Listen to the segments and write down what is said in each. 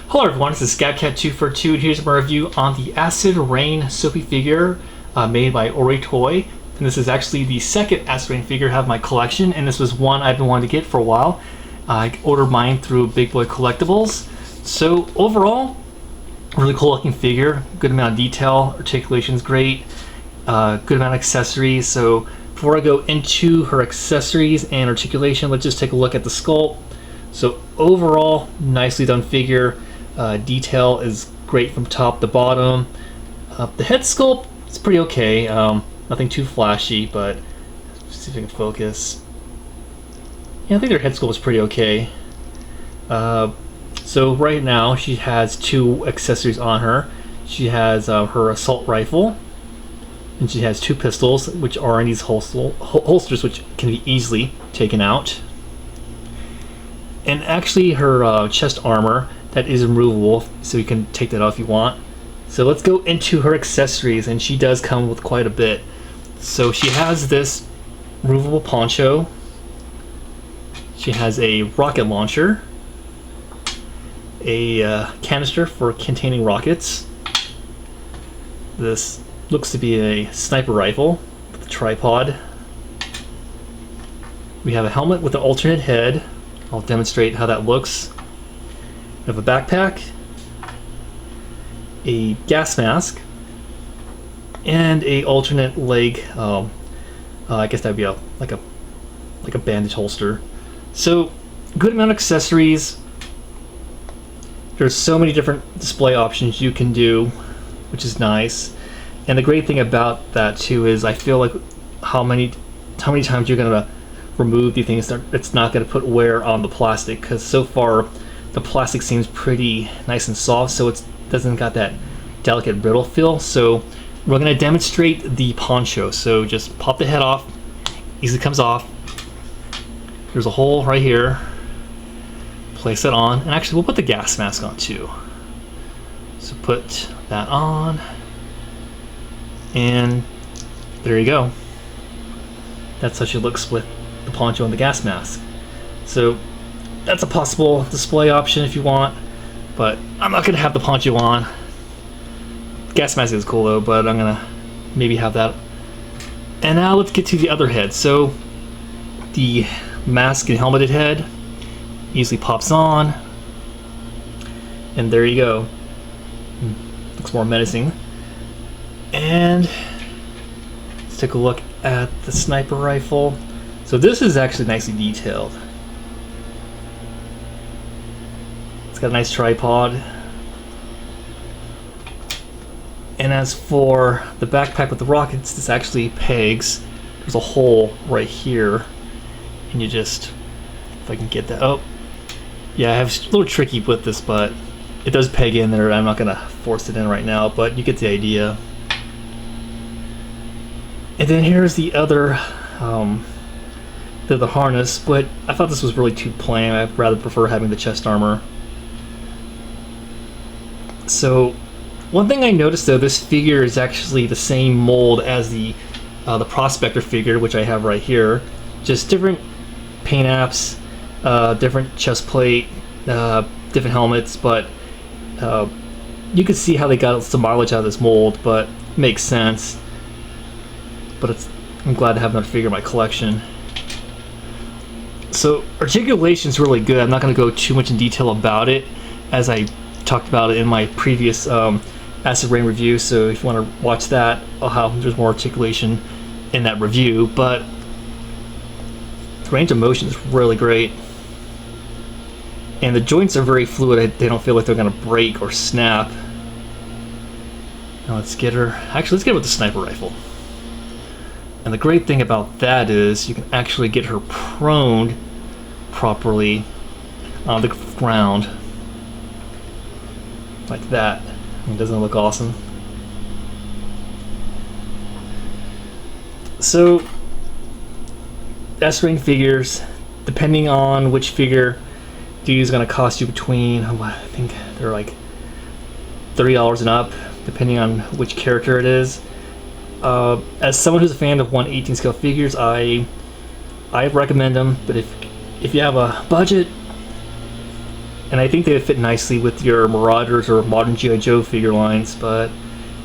Hello everyone, this is ScatCat242 and here's my review on the Acid Rain Sophie figure made by Ori Toy. And this is actually the second Acid Rain figure I have in my collection, and this was one I've been wanting to get for a while. I ordered mine through Big Boy Collectibles. So overall, really cool looking figure, good amount of detail, articulation's great, good amount of accessories. So before I go into her accessories and articulation, let's just take a look at the sculpt. So overall, nicely done figure. Detail is great from top to bottom. The head sculpt is pretty okay. Nothing too flashy, but let's see if I can focus. Yeah, I think their head sculpt is pretty okay. So right now she has two accessories on her. She has her assault rifle, and she has two pistols, which are in these holsters, which can be easily taken out. And actually her chest armor, that is removable, so you can take that off if you want. So let's go into her accessories, and she does come with quite a bit. So she has this removable poncho. She has a rocket launcher, a canister for containing rockets. This looks to be a sniper rifle with a tripod. We have a helmet with an alternate head. I'll demonstrate how that looks. We have a backpack, a gas mask, and a alternate leg. I guess that'd be like a bandage holster. So, good amount of accessories. There's so many different display options you can do, which is nice. And the great thing about that too is I feel like how many times you're gonna remove these things, it's not gonna put wear on the plastic, because so far the plastic seems pretty nice and soft, so it doesn't got that delicate brittle feel. So we're going to demonstrate the poncho. So just pop the head off, easily comes off. There's a hole right here. Place it on, and actually we'll put the gas mask on too. So put that on, and there you go. That's how she looks with the poncho and the gas mask. So that's a possible display option if you want, but I'm not gonna have the poncho on. Gas mask is cool though, but I'm gonna maybe have that. And now let's get to the other head. So the mask and helmeted head easily pops on, and there you go. Looks more menacing. And let's take a look at the sniper rifle. So this is actually nicely detailed. It's got a nice tripod. And as for the backpack with the rockets, this actually pegs. There's a hole right here, and you just, if I can get that, oh, yeah, I have a little tricky with this, but it does peg in there. I'm not gonna force it in right now, but you get the idea. And then here's the other, the harness, but I thought this was really too plain. I'd rather prefer having the chest armor. So one thing I noticed though, this figure is actually the same mold as the Prospector figure, which I have right here. Just different paint apps, different chest plate, different helmets, but you can see how they got some mileage out of this mold, but makes sense. But I'm glad to have another figure in my collection. So articulation is really good. I'm not going to go too much in detail about it, as I talked about it in my previous Acid Rain review. So if you want to watch that, there's more articulation in that review. But the range of motion is really great, and the joints are very fluid. They don't feel like they're going to break or snap. Now let's get her. Actually, let's get her with the sniper rifle. And the great thing about that is you can actually get her prone properly on the ground. Like that. Doesn't it look awesome? So, S-Ring figures, depending on which figure you use, is going to cost you between, I think they're like $30 and up, depending on which character it is. As someone who's a fan of 1/18 scale figures, I recommend them. But if you have a budget and I think they would fit nicely with your Marauders or modern G.I. Joe figure lines. But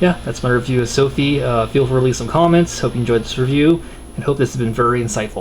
yeah, that's my review of Sophie. Feel free to leave some comments. Hope you enjoyed this review, and hope this has been very insightful.